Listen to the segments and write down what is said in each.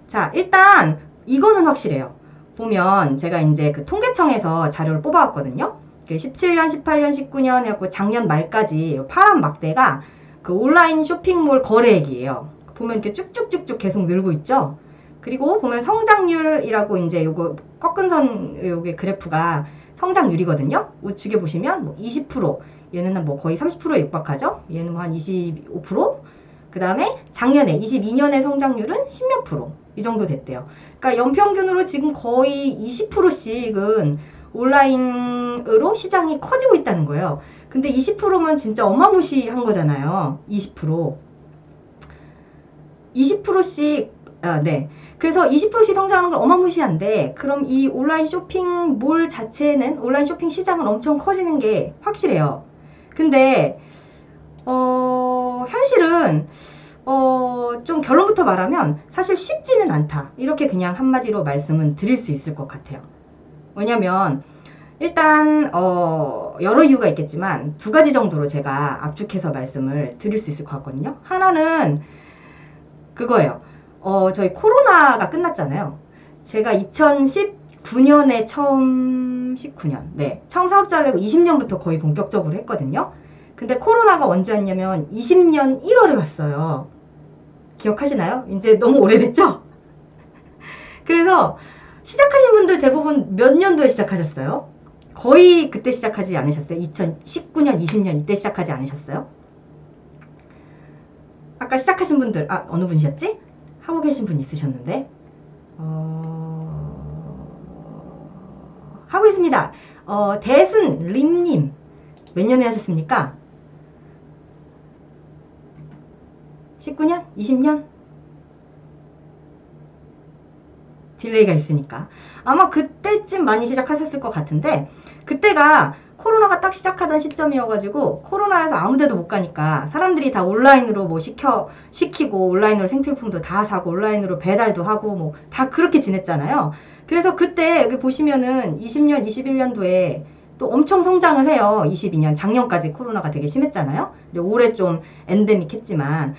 자, 일단 이거는 확실해요. 보면 제가 이제 그 통계청에서 자료를 뽑아왔거든요. 17년, 18년, 19년 해갖고 작년 말까지 파란 막대가 그 온라인 쇼핑몰 거래액이에요. 보면 이렇게 쭉쭉쭉쭉 계속 늘고 있죠. 그리고 보면 성장률이라고 이제 요거 꺾은 선 요게 그래프가 성장률이거든요. 우측에 보시면 뭐 20%, 얘는 뭐 거의 30%에 육박하죠. 얘는 뭐 한 25%. 그 다음에 작년에 22년의 성장률은 10몇 프로 이 정도 됐대요. 그러니까 연평균으로 지금 거의 20%씩은 온라인으로 시장이 커지고 있다는 거예요. 근데 20%면 진짜 어마무시한 거잖아요. 20%. 20%씩, 네. 그래서 20%씩 성장하는 건 어마무시한데, 그럼 이 온라인 쇼핑몰 자체는, 온라인 쇼핑 시장은 엄청 커지는 게 확실해요. 근데, 현실은, 좀 결론부터 말하면 사실 쉽지는 않다. 이렇게 그냥 한마디로 말씀은 드릴 수 있을 것 같아요. 왜냐면, 일단, 여러 이유가 있겠지만, 두 가지 정도로 제가 압축해서 말씀을 드릴 수 있을 것 같거든요. 하나는, 그거예요. 저희 코로나가 끝났잖아요. 제가 2019년에 처음, 19년, 네. 처음 사업자를 내고 20년부터 거의 본격적으로 했거든요. 근데 코로나가 언제 왔냐면 20년 1월에 갔어요. 기억하시나요? 이제 너무 오래됐죠? 그래서 시작하신 분들 대부분 몇 년도에 시작하셨어요? 거의 그때 시작하지 않으셨어요? 2019년, 20년 이때 시작하지 않으셨어요? 아까 시작하신 분들, 어느 분이셨지? 하고 계신 분 있으셨는데, 하고 있습니다. 대순 림님, 몇 년에 하셨습니까? 19년? 20년? 딜레이가 있으니까. 아마 그때쯤 많이 시작하셨을 것 같은데, 그때가 코로나가 딱 시작하던 시점이어가지고 코로나에서 아무데도 못 가니까 사람들이 다 온라인으로 뭐 시키고 온라인으로 생필품도 다 사고 온라인으로 배달도 하고 뭐 다 그렇게 지냈잖아요. 그래서 그때 여기 보시면은 20년, 21년도에 또 엄청 성장을 해요. 22년 작년까지 코로나가 되게 심했잖아요. 이제 올해 좀 엔데믹 했지만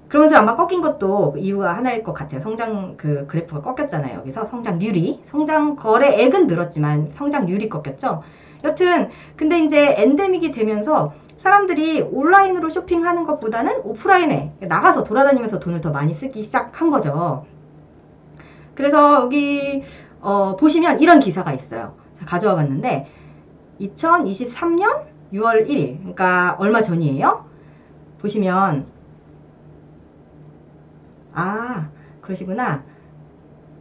그러면서 아마 꺾인 것도 이유가 하나일 것 같아요. 성장 그 그래프가 꺾였잖아요. 여기서 성장률이 성장 거래액은 늘었지만 성장률이 꺾였죠. 여튼 근데 이제 엔데믹이 되면서 사람들이 온라인으로 쇼핑하는 것보다는 오프라인에 나가서 돌아다니면서 돈을 더 많이 쓰기 시작한 거죠. 그래서 여기 보시면 이런 기사가 있어요. 제가 가져와 봤는데 2023년 6월 1일 그러니까 얼마 전이에요. 보시면 그러시구나.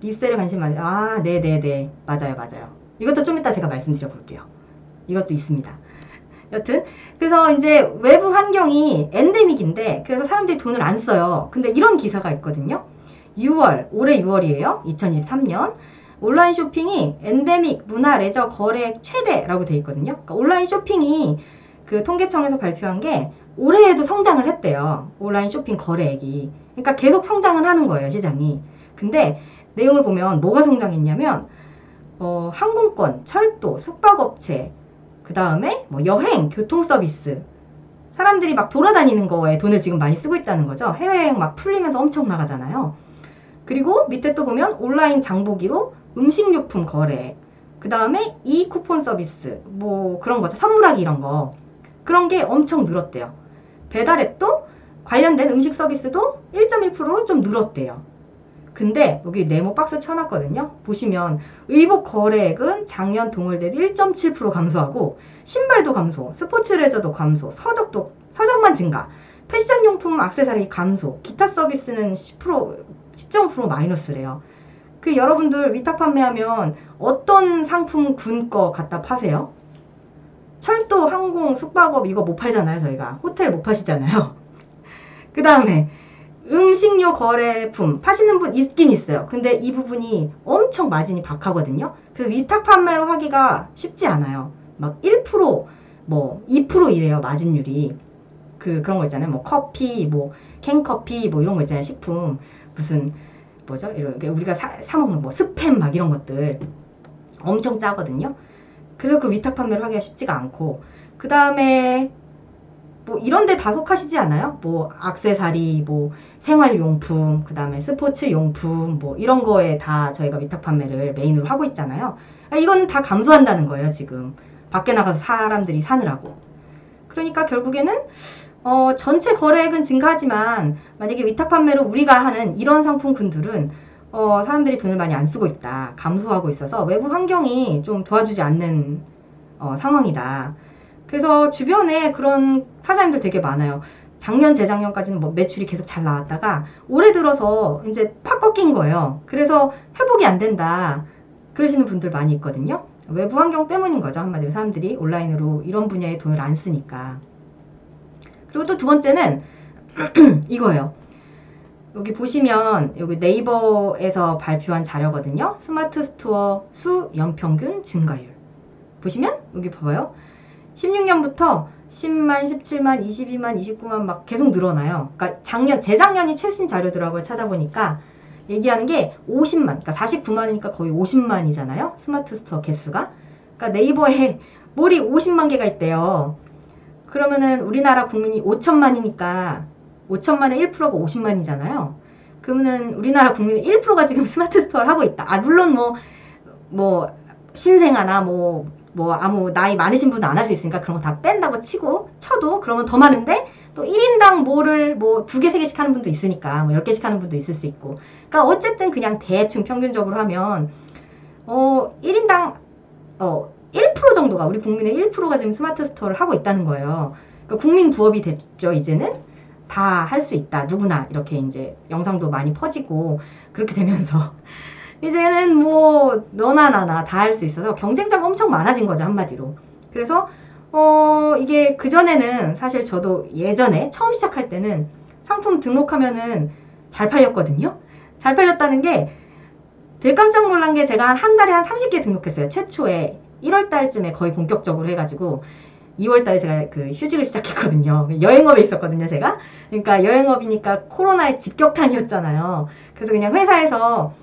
리셀에 관심 많아요. 네네네. 맞아요. 이것도 좀 이따 제가 말씀드려 볼게요. 이것도 있습니다. 여튼 그래서 이제 외부 환경이 엔데믹인데 그래서 사람들이 돈을 안 써요. 근데 이런 기사가 있거든요. 올해 6월이에요. 2023년 온라인 쇼핑이 엔데믹 문화 레저 거래액 최대라고 돼 있거든요. 그러니까 온라인 쇼핑이 그 통계청에서 발표한 게 올해에도 성장을 했대요. 온라인 쇼핑 거래액이. 그러니까 계속 성장을 하는 거예요, 시장이. 근데 내용을 보면 뭐가 성장했냐면 항공권, 철도, 숙박업체, 그 다음에 뭐 여행, 교통 서비스. 사람들이 막 돌아다니는 거에 돈을 지금 많이 쓰고 있다는 거죠. 해외여행 막 풀리면서 엄청 나가잖아요. 그리고 밑에 또 보면 온라인 장보기로 음식료품 거래. 그 다음에 이 쿠폰 서비스. 뭐 그런 거죠. 선물하기 이런 거. 그런 게 엄청 늘었대요. 배달앱도 관련된 음식 서비스도 1.1%로 좀 늘었대요. 근데 여기 네모 박스 쳐놨거든요. 보시면 의복 거래액은 작년 동월 대비 1.7% 감소하고 신발도 감소, 스포츠 레저도 감소, 서적만 증가, 패션용품 액세서리 감소, 기타 서비스는 10.5% 마이너스래요. 그 여러분들 위탁 판매하면 어떤 상품 군 거 갖다 파세요? 철도, 항공, 숙박업 이거 못 팔잖아요. 저희가 호텔 못 파시잖아요. 그 다음에 음식료 거래품 파시는 분 있긴 있어요. 근데 이 부분이 엄청 마진이 박하거든요. 그래서 위탁 판매로 하기가 쉽지 않아요. 막 1%, 뭐 2% 이래요. 마진율이. 그런 거 있잖아요. 뭐 커피, 뭐 캔커피, 뭐 이런 거 있잖아요. 식품. 무슨 뭐죠? 이렇게 우리가 사 먹는 뭐 스팸 막 이런 것들 엄청 짜거든요. 그래서 그 위탁 판매를 하기가 쉽지가 않고 그 다음에 뭐 이런 데 다 속하시지 않아요? 뭐 액세서리, 뭐 생활용품, 그 다음에 스포츠용품, 뭐 이런 거에 다 저희가 위탁 판매를 메인으로 하고 있잖아요. 이건 다 감소한다는 거예요, 지금. 밖에 나가서 사람들이 사느라고. 그러니까 결국에는 전체 거래액은 증가하지만 만약에 위탁 판매로 우리가 하는 이런 상품군들은 사람들이 돈을 많이 안 쓰고 있다. 감소하고 있어서 외부 환경이 좀 도와주지 않는 상황이다. 그래서 주변에 그런 사장님들 되게 많아요. 작년, 재작년까지는 뭐 매출이 계속 잘 나왔다가 올해 들어서 이제 팍 꺾인 거예요. 그래서 회복이 안 된다. 그러시는 분들 많이 있거든요. 외부 환경 때문인 거죠. 한마디로 사람들이 온라인으로 이런 분야에 돈을 안 쓰니까. 그리고 또 두 번째는 이거예요. 여기 보시면 여기 네이버에서 발표한 자료거든요. 스마트 스토어 수 연평균 증가율. 보시면 여기 봐봐요. 16년부터 10만, 17만, 22만, 29만 막 계속 늘어나요. 그러니까 재작년이 최신 자료더라고요. 찾아보니까 얘기하는 게 50만, 그러니까 49만이니까 거의 50만이잖아요. 스마트 스토어 개수가. 그러니까 네이버에 몰이 50만 개가 있대요. 그러면은 우리나라 국민이 5천만이니까 5천만의 1%가 50만이잖아요. 그러면은 우리나라 국민의 1%가 지금 스마트 스토어를 하고 있다. 물론 뭐 신생아나 아무 나이 많으신 분은 안 할 수 있으니까 그런 거 다 뺀다고 쳐도 그러면 더 많은데 또 1인당 뭐를 뭐 2개, 3개씩 하는 분도 있으니까 뭐 10개씩 하는 분도 있을 수 있고. 그러니까 어쨌든 그냥 대충 평균적으로 하면 1인당 1% 정도가 우리 국민의 1%가 지금 스마트 스토어를 하고 있다는 거예요. 그러니까 국민 부업이 됐죠. 이제는 다 할 수 있다. 누구나 이렇게 이제 영상도 많이 퍼지고 그렇게 되면서 이제는 뭐 너나 나나 다 할 수 있어서 경쟁자가 엄청 많아진 거죠. 한마디로. 그래서 이게 그전에는 사실 저도 예전에 처음 시작할 때는 상품 등록하면은 잘 팔렸거든요. 잘 팔렸다는 게 되게 깜짝 놀란 게 제가 한 달에 한 30개 등록했어요. 최초에 1월 달쯤에 거의 본격적으로 해가지고 2월 달에 제가 그 휴직을 시작했거든요. 여행업에 있었거든요, 제가. 그러니까 여행업이니까 코로나의 직격탄이었잖아요. 그래서 그냥 회사에서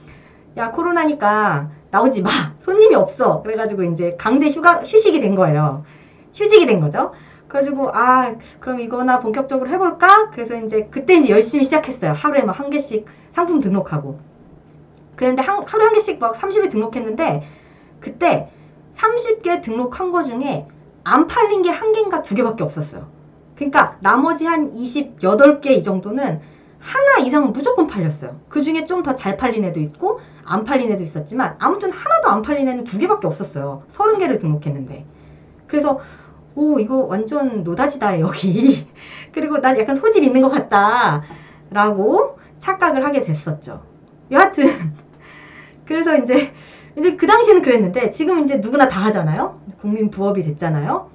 야, 코로나니까 나오지 마. 손님이 없어. 그래가지고 이제 강제 휴식이 된 거예요. 휴직이 된 거죠. 그래가지고 그럼 이거나 본격적으로 해볼까? 그래서 이제 그때 이제 열심히 시작했어요. 하루에 막 한 개씩 상품 등록하고. 그랬는데 하루에 한 개씩 막 30일 등록했는데 그때 30개 등록한 거 중에 안 팔린 게 한 개인가 두 개밖에 없었어요. 그러니까 나머지 한 28개 이 정도는 하나 이상은 무조건 팔렸어요. 그 중에 좀 더 잘 팔린 애도 있고 안 팔린 애도 있었지만 아무튼 하나도 안 팔린 애는 두 개밖에 없었어요. 30개를 등록했는데. 그래서 이거 완전 노다지다 여기. 그리고 난 약간 소질 있는 것 같다 라고 착각을 하게 됐었죠. 여하튼 그래서 이제 그 당시에는 그랬는데 지금 이제 누구나 다 하잖아요. 국민 부업이 됐잖아요.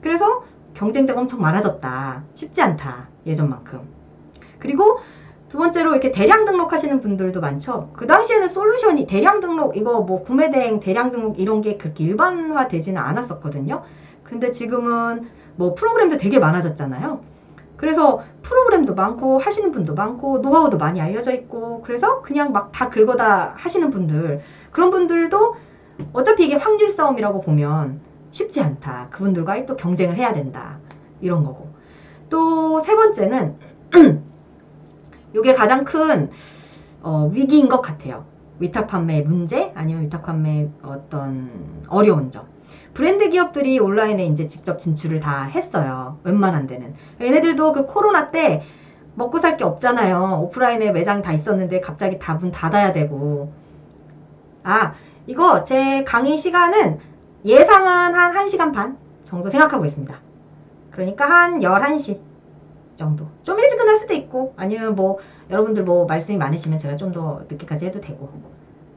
그래서 경쟁자가 엄청 많아졌다. 쉽지 않다. 예전만큼. 그리고 두 번째로 이렇게 대량 등록하시는 분들도 많죠. 그 당시에는 솔루션이 대량 등록, 이거 뭐 구매대행 대량 등록 이런 게 그렇게 일반화되지는 않았었거든요. 근데 지금은 뭐 프로그램도 되게 많아졌잖아요. 그래서 프로그램도 많고 하시는 분도 많고 노하우도 많이 알려져 있고 그래서 그냥 막 다 긁어다 하시는 분들, 그런 분들도 어차피 이게 확률 싸움이라고 보면 쉽지 않다. 그분들과 또 경쟁을 해야 된다. 이런 거고. 또 세 번째는 이게 가장 큰 위기인 것 같아요. 위탁 판매의 문제 아니면 위탁 판매의 어떤 어려운 점. 브랜드 기업들이 온라인에 이제 직접 진출을 다 했어요. 웬만한 데는. 얘네들도 그 코로나 때 먹고 살 게 없잖아요. 오프라인에 매장 다 있었는데 갑자기 다 문 닫아야 되고. 이거 제 강의 시간은 예상은 한 1시간 반 정도 생각하고 있습니다. 그러니까 한 11시 정도. 좀 일찍 끝날 수도 있고 아니면 뭐 여러분들 뭐 말씀이 많으시면 제가 좀 더 늦게까지 해도 되고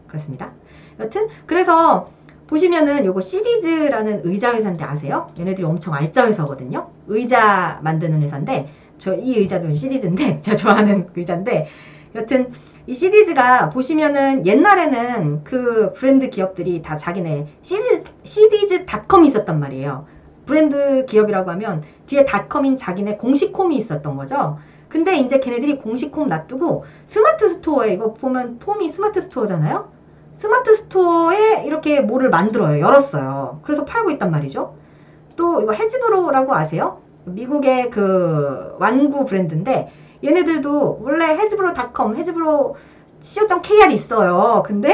그렇습니다. 여튼 그래서 보시면은 요거 시디즈라는 의자 회사인데 아세요? 얘네들이 엄청 알짜 회사거든요. 의자 만드는 회사인데 저 이 의자도 시디즈인데 제가 좋아하는 의자인데 여튼 이 시디즈가 보시면은 옛날에는 그 브랜드 기업들이 다 자기네 시디즈닷컴이 있었단 말이에요. 브랜드 기업이라고 하면 뒤에 닷컴인 자기네 공식 홈이 있었던 거죠. 근데 이제 걔네들이 공식 홈 놔두고 스마트 스토어에, 이거 보면 폼이 스마트 스토어잖아요. 스마트 스토어에 이렇게 뭐를 만들어요. 열었어요. 그래서 팔고 있단 말이죠. 또 이거 해즈브로라고 아세요? 미국의 그 완구 브랜드인데 얘네들도 원래 헤즈브로닷컴, 헤즈브로 co.kr이 있어요. 근데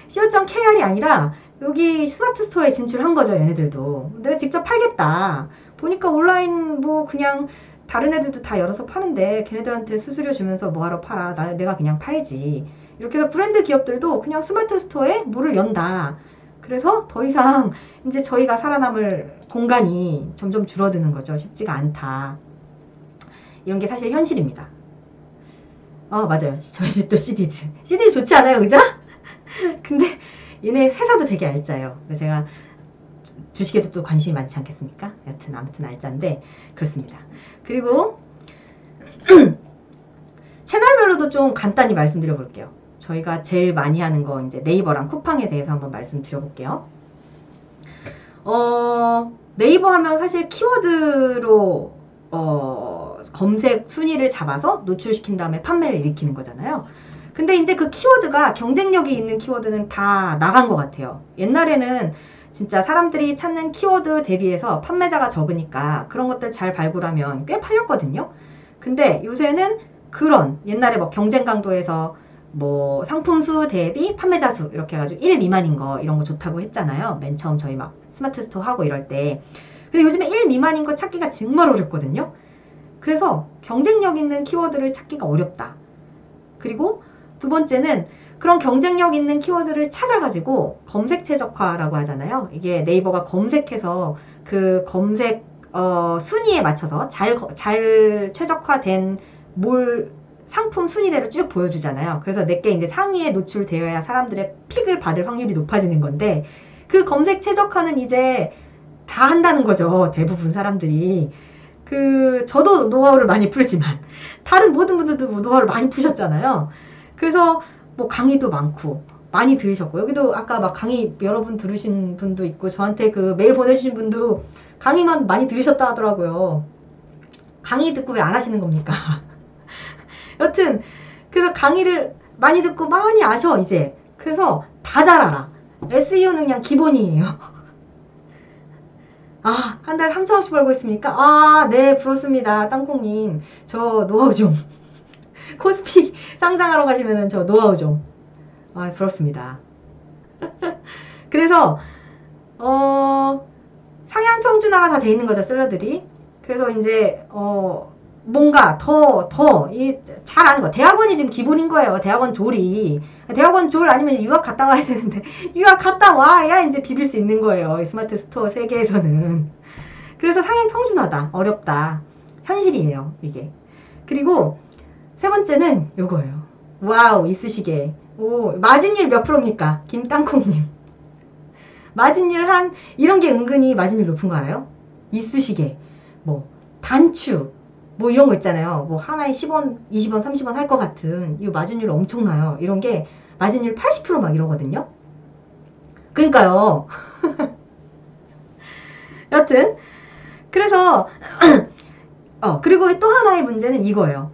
co.kr이 아니라 여기 스마트 스토어에 진출한 거죠. 얘네들도. 내가 직접 팔겠다. 보니까 온라인 뭐 그냥 다른 애들도 다 열어서 파는데 걔네들한테 수수료 주면서 뭐하러 팔아. 내가 그냥 팔지. 이렇게 해서 브랜드 기업들도 그냥 스마트 스토어에 문을 연다. 그래서 더 이상 이제 저희가 살아남을 공간이 점점 줄어드는 거죠. 쉽지가 않다. 이런 게 사실 현실입니다. 맞아요. 저희 집도 CD즈. CD 좋지 않아요, 의자? 근데 얘네 회사도 되게 알짜요. 그래서 제가 주식에도 또 관심이 많지 않겠습니까? 여튼 아무튼 알짜인데 그렇습니다. 그리고 채널별로도 좀 간단히 말씀드려 볼게요. 저희가 제일 많이 하는 거 이제 네이버랑 쿠팡에 대해서 한번 말씀드려 볼게요. 네이버 하면 사실 키워드로 검색 순위를 잡아서 노출시킨 다음에 판매를 일으키는 거잖아요. 근데 이제 그 키워드가 경쟁력이 있는 키워드는 다 나간 것 같아요. 옛날에는 진짜 사람들이 찾는 키워드 대비해서 판매자가 적으니까 그런 것들 잘 발굴하면 꽤 팔렸거든요. 근데 요새는 그런 옛날에 뭐 경쟁 강도에서 뭐 상품 수 대비 판매자 수 이렇게 해가지고 1 미만인 거 이런 거 좋다고 했잖아요. 맨 처음 저희 막 스마트 스토어 하고 이럴 때. 근데 요즘에 1 미만인 거 찾기가 정말 어렵거든요. 그래서 경쟁력 있는 키워드를 찾기가 어렵다. 그리고 두 번째는 그런 경쟁력 있는 키워드를 찾아가지고 검색 최적화라고 하잖아요. 이게 네이버가 검색해서 그 검색 순위에 맞춰서 잘 최적화된 상품 순위대로 쭉 보여주잖아요. 그래서 내게 이제 상위에 노출되어야 사람들의 픽을 받을 확률이 높아지는 건데 그 검색 최적화는 이제 다 한다는 거죠. 대부분 사람들이. 저도 노하우를 많이 풀지만 다른 모든 분들도 노하우를 많이 푸셨잖아요. 그래서 뭐 강의도 많고 많이 들으셨고 여기도 아까 막 강의 여러분 들으신 분도 있고 저한테 그 메일 보내주신 분도 강의만 많이 들으셨다 하더라고요. 강의 듣고 왜 안 하시는 겁니까? 여튼 그래서 강의를 많이 듣고 많이 아셔 이제. 그래서 다 잘 알아. SEO는 그냥 기본이에요. 한 달 3,000원씩 벌고 있습니까? 네, 부럽습니다. 땅콩님. 저 노하우 좀. 코스피 상장하러 가시면은 저 노하우 좀. 부럽습니다. 그래서, 상향 평준화가 다 돼 있는 거죠, 셀러들이. 그래서 이제, 뭔가 잘 아는 거. 대학원이 지금 기본인 거예요. 대학원 졸이. 대학원 졸 아니면 유학 갔다 와야 되는데, 유학 갔다 와야 이제 비빌 수 있는 거예요. 스마트 스토어 세계에서는. 그래서 상향 평준화다. 어렵다. 현실이에요, 이게. 그리고 세 번째는 요거예요. 와우, 이쑤시개. 마진율 몇 프로입니까? 김땅콩님. 마진율 이런 게 은근히 마진율 높은 거 알아요? 이쑤시개. 단추. 이런 거 있잖아요. 하나에 10원, 20원, 30원 할 것 같은. 이 마진율 엄청나요. 이런 게 마진율 80% 막 이러거든요. 그러니까요. 여튼. 그래서, 그리고 또 하나의 문제는 이거예요.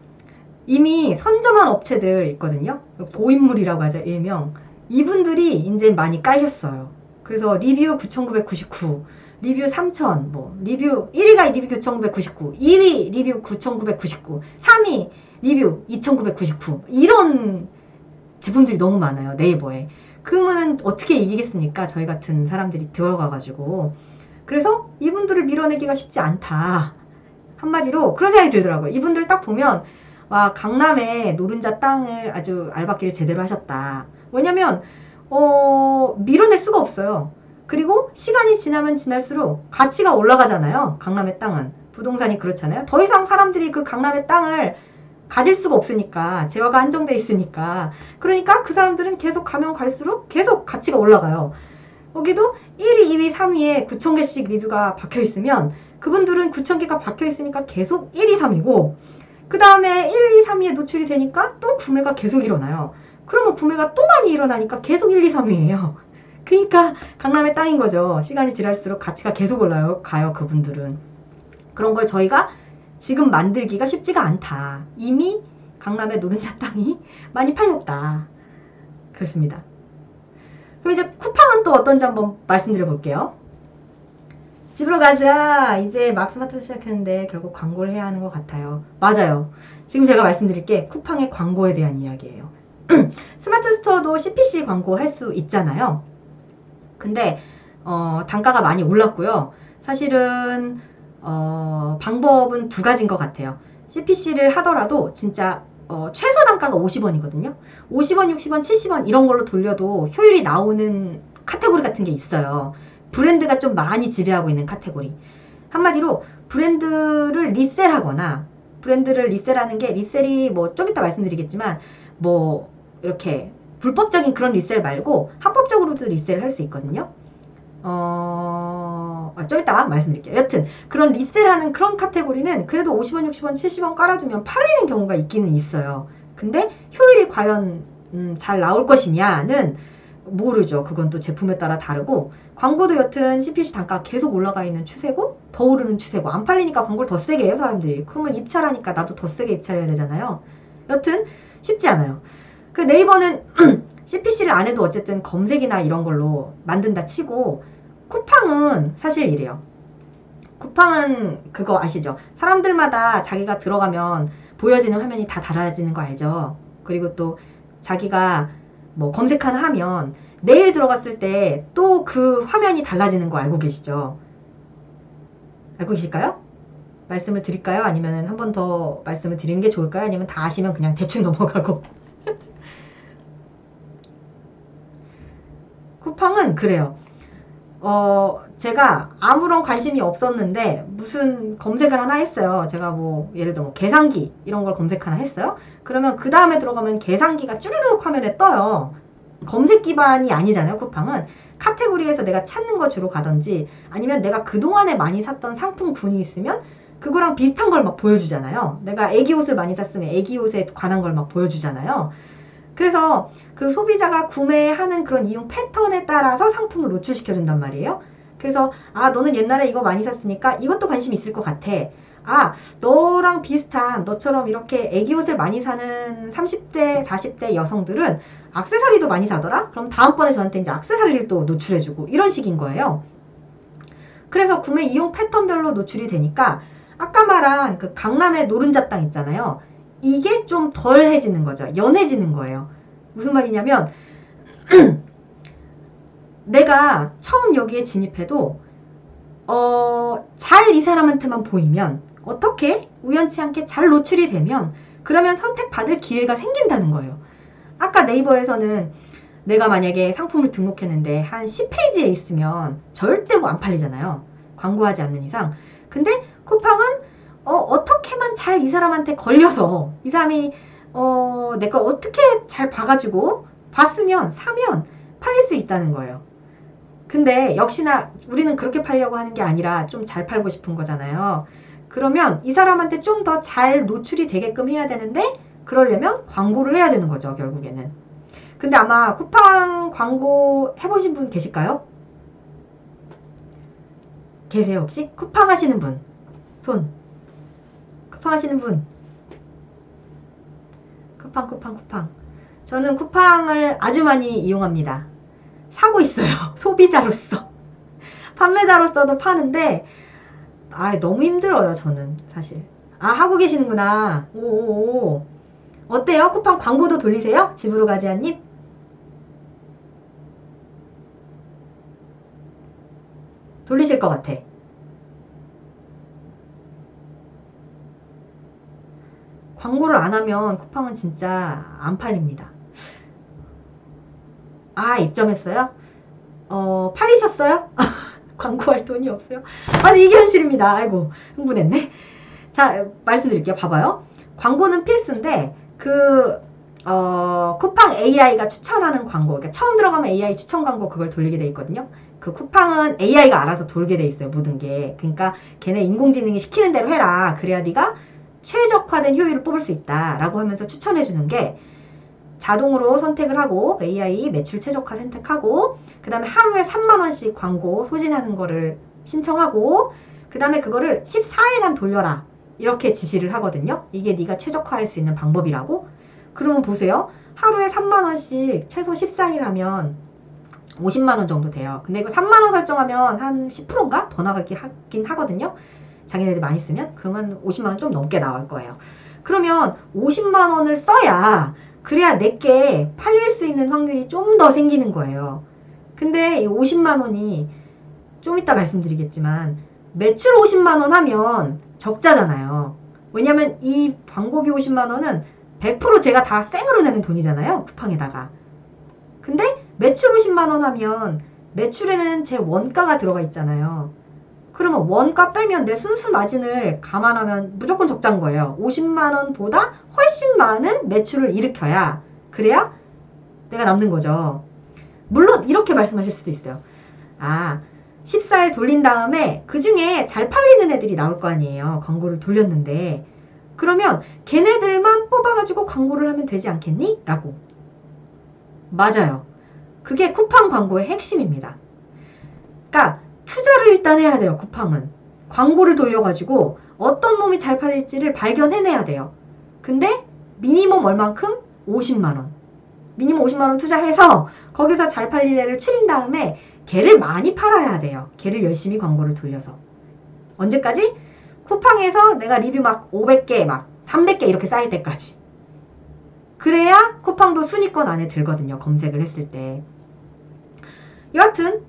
이미 선점한 업체들 있거든요. 고인물이라고 하죠, 일명. 이분들이 이제 많이 깔렸어요. 그래서 리뷰 9,999, 리뷰 3,000, 리뷰 1위가 리뷰 9,999, 2위 리뷰 9,999, 3위 리뷰 2,999 이런 제품들이 너무 많아요, 네이버에. 그러면은 어떻게 이기겠습니까? 저희 같은 사람들이 들어가가지고. 그래서 이분들을 밀어내기가 쉽지 않다. 한마디로 그런 생각이 들더라고요. 이분들 딱 보면 와, 강남의 노른자 땅을 아주 알박기를 제대로 하셨다. 왜냐면 밀어낼 수가 없어요. 그리고 시간이 지나면 지날수록 가치가 올라가잖아요. 강남의 땅은. 부동산이 그렇잖아요. 더 이상 사람들이 그 강남의 땅을 가질 수가 없으니까. 재화가 한정돼 있으니까. 그러니까 그 사람들은 계속 가면 갈수록 계속 가치가 올라가요. 여기도 1위, 2위, 3위에 9,000개씩 리뷰가 박혀 있으면 그분들은 9,000개가 박혀 있으니까 계속 1위, 3위고 그 다음에 1, 2, 3위에 노출이 되니까 또 구매가 계속 일어나요. 그러면 구매가 또 많이 일어나니까 계속 1, 2, 3위예요. 그러니까 강남의 땅인 거죠. 시간이 지날수록 가치가 계속 올라가요, 그분들은. 그런 걸 저희가 지금 만들기가 쉽지가 않다. 이미 강남의 노른자 땅이 많이 팔렸다. 그렇습니다. 그럼 이제 쿠팡은 또 어떤지 한번 말씀드려 볼게요. 집으로 가자. 이제 막 스마트 시작했는데 결국 광고를 해야 하는 것 같아요. 맞아요. 지금 제가 말씀드릴 게 쿠팡의 광고에 대한 이야기예요. 스마트 스토어도 CPC 광고 할 수 있잖아요. 근데 단가가 많이 올랐고요. 사실은 방법은 두 가지인 것 같아요. CPC를 하더라도 진짜 최소 단가가 50원이거든요. 50원, 60원, 70원 이런 걸로 돌려도 효율이 나오는 카테고리 같은 게 있어요. 브랜드가 좀 많이 지배하고 있는 카테고리. 한마디로 브랜드를 리셀하거나, 브랜드를 리셀하는 게, 리셀이 뭐 좀 이따 말씀드리겠지만 뭐 이렇게 불법적인 그런 리셀 말고 합법적으로도 리셀을 할 수 있거든요. 좀 이따 말씀드릴게요. 여튼 그런 리셀하는 그런 카테고리는 그래도 50원, 60원, 70원 깔아두면 팔리는 경우가 있기는 있어요. 근데 효율이 과연 잘 나올 것이냐는 모르죠. 그건 또 제품에 따라 다르고, 광고도 여튼 CPC 단가가 계속 올라가 있는 추세고, 더 오르는 추세고, 안 팔리니까 광고를 더 세게 해요, 사람들이. 그러면 입찰하니까 나도 더 세게 입찰해야 되잖아요. 여튼 쉽지 않아요. 그 네이버는 CPC를 안 해도 어쨌든 검색이나 이런 걸로 만든다 치고, 쿠팡은 사실 이래요. 쿠팡은 그거 아시죠? 사람들마다 자기가 들어가면 보여지는 화면이 다 달라지는 거 알죠? 그리고 또 자기가 뭐 검색 하나 하면 내일 들어갔을 때 또 그 화면이 달라지는 거 알고 계시죠? 알고 계실까요? 말씀을 드릴까요? 아니면 한 번 더 말씀을 드리는 게 좋을까요? 아니면 다 아시면 그냥 대충 넘어가고. 쿠팡은 그래요. 제가 아무런 관심이 없었는데 무슨 검색을 하나 했어요. 제가 뭐 예를 들어 뭐 계산기 이런 걸 검색 하나 했어요. 그러면 그 다음에 들어가면 계산기가 쭈르륵 화면에 떠요. 검색 기반이 아니잖아요. 쿠팡은 카테고리에서 내가 찾는 거 주로 가든지, 아니면 내가 그동안에 많이 샀던 상품군이 있으면 그거랑 비슷한 걸 막 보여주잖아요. 내가 애기 옷을 많이 샀으면 애기 옷에 관한 걸 막 보여주잖아요. 그래서 그 소비자가 구매하는 그런 이용 패턴에 따라서 상품을 노출시켜준단 말이에요. 그래서 너는 옛날에 이거 많이 샀으니까 이것도 관심 있을 것 같아. 너랑 비슷한, 너처럼 이렇게 애기 옷을 많이 사는 30대, 40대 여성들은 액세서리도 많이 사더라? 그럼 다음번에 저한테 이제 액세서리를 또 노출해주고, 이런 식인 거예요. 그래서 구매 이용 패턴별로 노출이 되니까 아까 말한 그 강남의 노른자 땅 있잖아요. 이게 좀 덜해지는 거죠. 연해지는 거예요. 무슨 말이냐면 내가 처음 여기에 진입해도 잘 이 사람한테만 보이면, 어떻게 우연치 않게 잘 노출이 되면 그러면 선택받을 기회가 생긴다는 거예요. 아까 네이버에서는 내가 만약에 상품을 등록했는데 한 10페이지에 있으면 절대 뭐 안 팔리잖아요. 광고하지 않는 이상. 근데 쿠팡은 어떻게만 잘 이 사람한테 걸려서, 이 사람이 내 걸 어떻게 잘 봐가지고 봤으면 사면 팔릴 수 있다는 거예요. 근데 역시나 우리는 그렇게 팔려고 하는 게 아니라 좀 잘 팔고 싶은 거잖아요. 그러면 이 사람한테 좀 더 잘 노출이 되게끔 해야 되는데, 그러려면 광고를 해야 되는 거죠, 결국에는. 근데 아마 쿠팡 광고 해보신 분 계실까요? 계세요, 혹시? 쿠팡 하시는 분 손. 쿠팡 하시는 분. 쿠팡. 저는 쿠팡을 아주 많이 이용합니다. 사고 있어요. 소비자로서. 판매자로서도 파는데 너무 힘들어요, 저는 사실. 하고 계시는구나. 오. 어때요? 쿠팡 광고도 돌리세요? 집으로 가지 않님? 돌리실 것 같아. 광고를 안 하면 쿠팡은 진짜 안 팔립니다. 입점했어요? 팔리셨어요? 광고할 돈이 없어요? 맞아, 이게 현실입니다. 아이고, 흥분했네. 자, 말씀드릴게요. 봐봐요. 광고는 필수인데, 쿠팡 AI가 추천하는 광고, 그러니까 처음 들어가면 AI 추천 광고 그걸 돌리게 돼 있거든요. 그 쿠팡은 AI가 알아서 돌게 돼 있어요, 모든 게. 그러니까 걔네 인공지능이 시키는 대로 해라. 그래야 네가 최적화된 효율을 뽑을 수 있다 라고 하면서 추천해 주는 게, 자동으로 선택을 하고 AI 매출 최적화 선택하고, 그 다음에 하루에 3만원씩 광고 소진하는 거를 신청하고, 그 다음에 그거를 14일간 돌려라 이렇게 지시를 하거든요. 이게 네가 최적화할 수 있는 방법이라고. 그러면 보세요. 하루에 3만원씩 최소 14일 하면 50만 원 정도 돼요. 근데 이거 3만 원 설정하면 한 10%인가? 더 나가긴 하거든요. 자기네들 많이 쓰면. 그러면 50만 원 좀 넘게 나올 거예요. 그러면 50만 원을 써야 그래야 내게 팔릴 수 있는 확률이 좀 더 생기는 거예요. 근데 이 50만 원이 좀 이따 말씀드리겠지만 매출 50만 원 하면 적자잖아요. 왜냐면 이 광고비 50만 원은 100% 제가 다 생으로 내는 돈이잖아요. 쿠팡에다가. 근데 매출 50만 원 하면 매출에는 제 원가가 들어가 있잖아요. 그러면 원가 빼면 내 순수 마진을 감안하면 무조건 적자인 거예요. 50만 원보다 훨씬 많은 매출을 일으켜야 그래야 내가 남는 거죠. 물론 이렇게 말씀하실 수도 있어요. 아, 14일 돌린 다음에 그 중에 잘 팔리는 애들이 나올 거 아니에요. 광고를 돌렸는데. 그러면 걔네들만 뽑아가지고 광고를 하면 되지 않겠니? 라고. 맞아요. 그게 쿠팡 광고의 핵심입니다. 그러니까 투자를 일단 해야 돼요. 쿠팡은. 광고를 돌려가지고 어떤 놈이 잘 팔릴지를 발견해내야 돼요. 근데 미니멈 얼만큼? 50만 원. 미니멈 50만 원 투자해서 거기서 잘 팔릴 애를 추린 다음에 걔를 많이 팔아야 돼요. 걔를 열심히 광고를 돌려서. 언제까지? 쿠팡에서 내가 리뷰 막 500개, 막 300개 이렇게 쌓일 때까지. 그래야 쿠팡도 순위권 안에 들거든요. 검색을 했을 때. 여하튼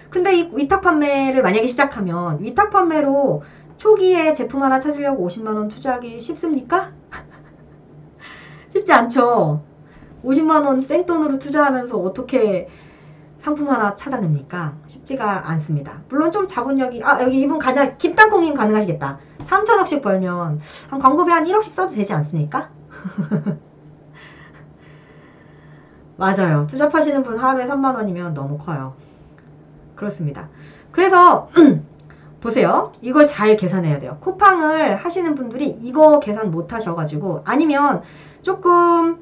근데 이 위탁 판매를 만약에 시작하면 위탁 판매로 초기에 제품 하나 찾으려고 50만 원 투자하기 쉽습니까? 쉽지 않죠. 50만 원 생돈으로 투자하면서 어떻게 상품 하나 찾아냅니까? 쉽지가 않습니다. 물론 좀 자본력이 여기 이분 김땅콩님 가능하시겠다. 3천억씩 벌면 한 광고비 한 1억씩 써도 되지 않습니까? 맞아요. 투잡하시는 분 하루에 3만 원이면 너무 커요. 그렇습니다. 그래서 보세요. 이걸 잘 계산해야 돼요. 쿠팡을 하시는 분들이 이거 계산 못 하셔가지고 아니면 조금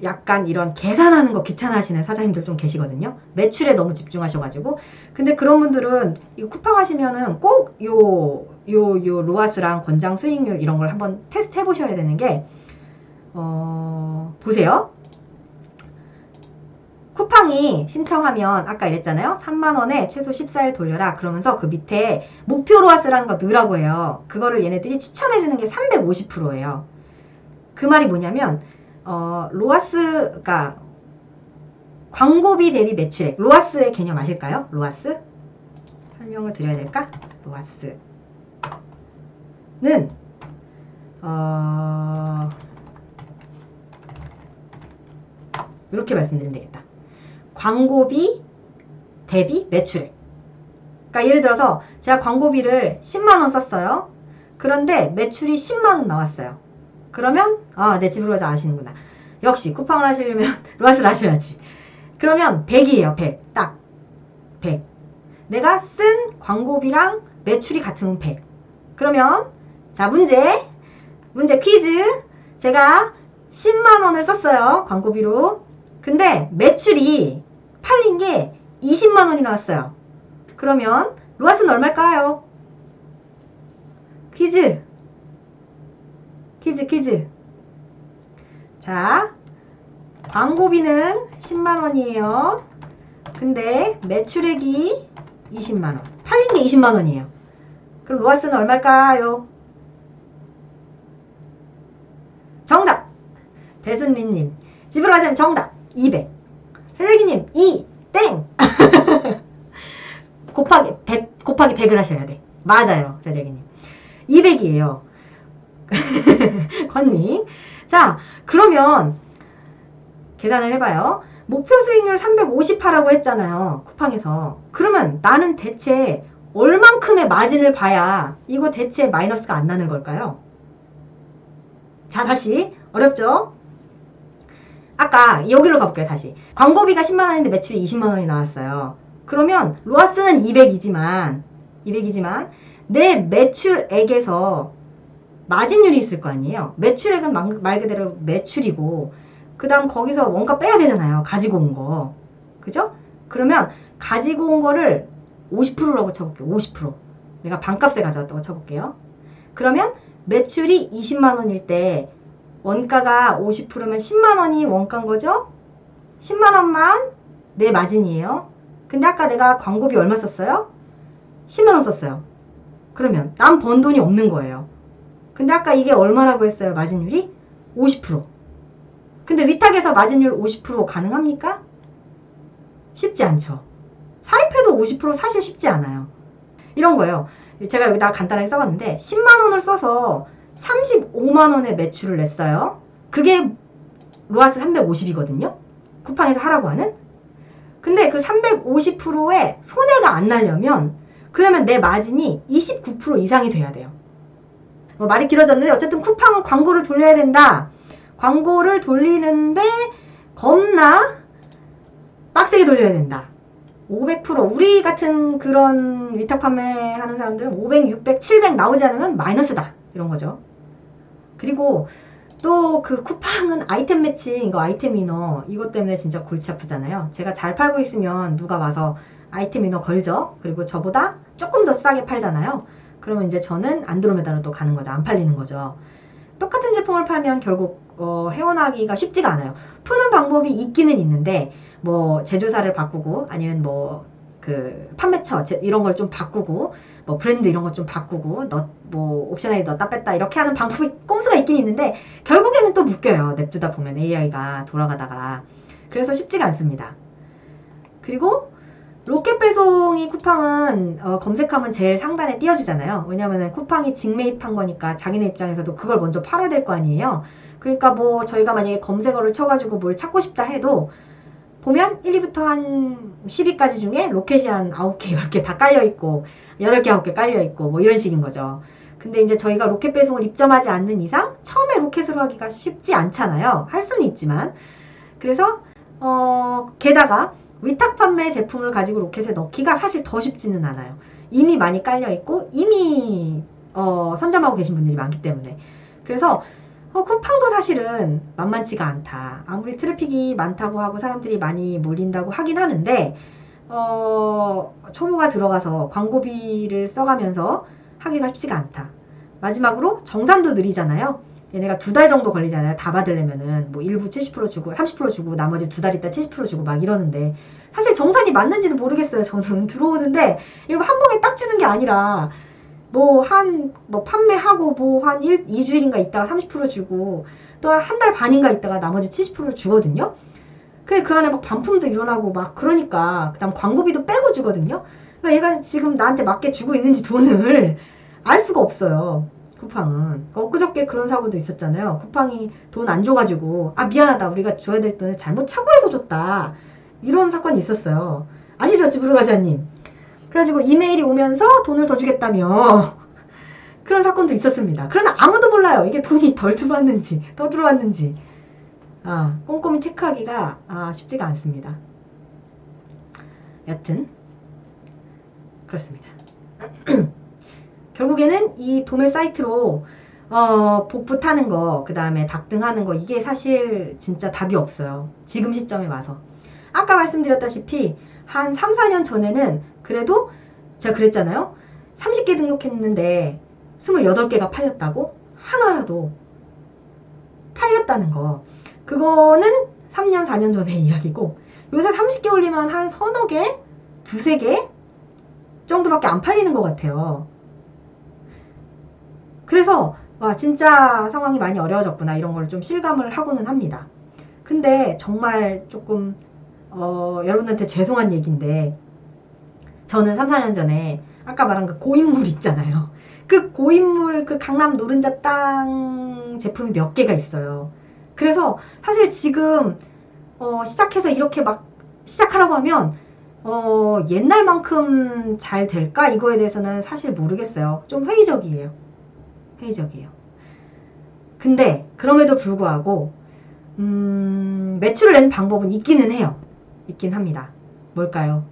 약간 이런 계산하는 거 귀찮아하시는 사장님들 좀 계시거든요. 매출에 너무 집중하셔가지고. 근데 그런 분들은 이거 쿠팡 하시면은 꼭 요 로아스랑 권장 수익률 이런 걸 한번 테스트 해보셔야 되는 게 보세요. 쿠팡이 신청하면 아까 이랬잖아요. 3만원에 최소 14일 돌려라. 그러면서 그 밑에 목표 로아스라는 거 넣으라고 해요. 그거를 얘네들이 추천해주는 게 350%예요. 그 말이 뭐냐면 로아스가 광고비 대비 매출액. 로아스의 개념 아실까요? 로아스? 설명을 드려야 될까? 로아스는 이렇게 말씀드리면 되겠다. 광고비 대비 매출액. 그러니까 예를 들어서 제가 광고비를 10만원 썼어요. 그런데 매출이 10만원 나왔어요. 그러면 내 집으로 가자 아시는구나. 역시 쿠팡을 하시려면 로아스를 하셔야지. 그러면 100이에요. 100. 딱 100. 내가 쓴 광고비랑 매출이 같으면 100. 그러면 자 문제 퀴즈. 제가 10만원을 썼어요. 광고비로. 근데 매출이 팔린 게 20만원이 나왔어요. 그러면 로아스는 얼마일까요? 퀴즈. 자, 광고비는 10만원이에요. 근데 매출액이 20만원. 팔린 게 20만원이에요. 그럼 로아스는 얼마일까요? 정답! 배순리님. 집으로 가자면 정답. 200. 세대기님 2. 땡! 곱하기 100을 하셔야 돼. 맞아요. 세대기님. 200이에요. 건님. 자, 그러면 계산을 해봐요. 목표 수익률 350하라고 했잖아요. 쿠팡에서. 그러면 나는 대체 얼만큼의 마진을 봐야 이거 대체 마이너스가 안 나는 걸까요? 자, 다시. 어렵죠? 아까 여기로 가볼게요. 다시. 광고비가 10만원인데 매출이 20만원이 나왔어요. 그러면 로아스는 200이지만 내 매출액에서 마진율이 있을 거 아니에요. 매출액은 말 그대로 매출이고 그 다음 거기서 원가 빼야 되잖아요. 가지고 온 거. 그죠? 그러면 가지고 온 거를 50%라고 쳐볼게요. 50%. 내가 반값에 가져왔다고 쳐볼게요. 그러면 매출이 20만원일 때 원가가 50%면 10만원이 원가인 거죠? 10만 원만 내 마진이에요. 근데 아까 내가 광고비 얼마 썼어요? 10만 원 썼어요. 그러면 난 번 돈이 없는 거예요. 근데 아까 이게 얼마라고 했어요? 마진율이? 50%. 근데 위탁에서 마진율 50% 가능합니까? 쉽지 않죠. 사입해도 50% 사실 쉽지 않아요. 이런 거예요. 제가 여기다 간단하게 써봤는데 10만 원을 써서 35만 원의 매출을 냈어요. 그게 로아스 350이거든요. 쿠팡에서 하라고 하는. 근데 그 350%에 손해가 안 나려면 그러면 내 마진이 29% 이상이 돼야 돼요. 말이 길어졌는데 어쨌든 쿠팡은 광고를 돌려야 된다. 광고를 돌리는데 겁나 빡세게 돌려야 된다. 500% 우리 같은 그런 위탁 판매하는 사람들은 500, 600, 700 나오지 않으면 마이너스다. 이런 거죠. 그리고 또 그 쿠팡은 아이템 매칭, 이거 아이템 위너 이것 때문에 진짜 골치 아프잖아요. 제가 잘 팔고 있으면 누가 와서 아이템 위너 걸죠. 그리고 저보다 조금 더 싸게 팔잖아요. 그러면 이제 저는 안드로메다로 또 가는 거죠. 안 팔리는 거죠. 똑같은 제품을 팔면 결국 헤어나기가 쉽지가 않아요. 푸는 방법이 있기는 있는데 뭐 제조사를 바꾸고 아니면 뭐 그 판매처 이런 걸 좀 바꾸고 뭐 브랜드 이런 거 좀 바꾸고 뭐 옵션에 넣었다 뺐다 이렇게 하는 방법이 꼼수가 있긴 있는데 결국에는 또 묶여요. 냅두다 보면 AI가 돌아가다가. 그래서 쉽지가 않습니다. 그리고 로켓 배송이 쿠팡은 검색하면 제일 상단에 띄워주잖아요. 왜냐면은 쿠팡이 직매입한 거니까 자기네 입장에서도 그걸 먼저 팔아야 될 거 아니에요. 그러니까 뭐 저희가 만약에 검색어를 쳐가지고 뭘 찾고 싶다 해도 보면 1, 2부터 한 10위까지 중에 로켓이 한 9개, 10개 다 깔려있고 8개, 9개 깔려있고 뭐 이런 식인 거죠. 근데 이제 저희가 로켓 배송을 입점하지 않는 이상 처음에 로켓으로 하기가 쉽지 않잖아요. 할 수는 있지만. 그래서 게다가 위탁 판매 제품을 가지고 로켓에 넣기가 사실 더 쉽지는 않아요. 이미 많이 깔려있고 이미 선점하고 계신 분들이 많기 때문에. 그래서 쿠팡도 사실은 만만치가 않다. 아무리 트래픽이 많다고 하고 사람들이 많이 몰린다고 하긴 하는데 초보가 들어가서 광고비를 써가면서 하기가 쉽지가 않다. 마지막으로 정산도 느리잖아요. 얘네가 2달 정도 걸리잖아요. 다 받으려면은 뭐 일부 70% 주고 30% 주고 나머지 2달 있다 70% 주고 막 이러는데 사실 정산이 맞는지도 모르겠어요. 저는 들어오는데 이거 한 번에 딱 주는 게 아니라 뭐 판매하고 뭐 한 2주일인가 있다가 30% 주고 또 한 달 반인가 있다가 나머지 70%를 주거든요. 그 안에 막 반품도 일어나고 막 그러니까 그다음 광고비도 빼고 주거든요. 그러니까 얘가 지금 나한테 맞게 주고 있는지 돈을 알 수가 없어요. 쿠팡은. 엊그저께 그런 사고도 있었잖아요. 쿠팡이 돈 안 줘가지고 미안하다 우리가 줘야 될 돈을 잘못 착오해서 줬다 이런 사건이 있었어요. 아시죠 지브르가자님? 그래가지고 이메일이 오면서 돈을 더 주겠다며 그런 사건도 있었습니다. 그러나 아무도 몰라요. 이게 돈이 덜 들어왔는지 더 들어왔는지 꼼꼼히 체크하기가 쉽지가 않습니다. 여튼 그렇습니다. 결국에는 이 도매 사이트로 복부 타는 거, 그 다음에 닭등하는 거 이게 사실 진짜 답이 없어요. 지금 시점에 와서. 아까 말씀드렸다시피 한 3, 4년 전에는 그래도 제가 그랬잖아요. 30개 등록했는데 28개가 팔렸다고? 하나라도 팔렸다는 거. 그거는 3년, 4년 전의 이야기고 요새 30개 올리면 한 서너 개? 두세 개? 정도밖에 안 팔리는 것 같아요. 그래서 와 진짜 상황이 많이 어려워졌구나 이런 걸 좀 실감을 하고는 합니다. 근데 정말 조금 여러분한테 죄송한 얘기인데 저는 3, 4년 전에 아까 말한 그 고인물 있잖아요. 그 고인물 그 강남 노른자 땅 제품이 몇 개가 있어요. 그래서 사실 지금 시작해서 이렇게 막 시작하라고 하면 옛날만큼 잘 될까? 이거에 대해서는 사실 모르겠어요. 좀 회의적이에요. 근데 그럼에도 불구하고 매출을 내는 방법은 있기는 해요. 있긴 합니다. 뭘까요?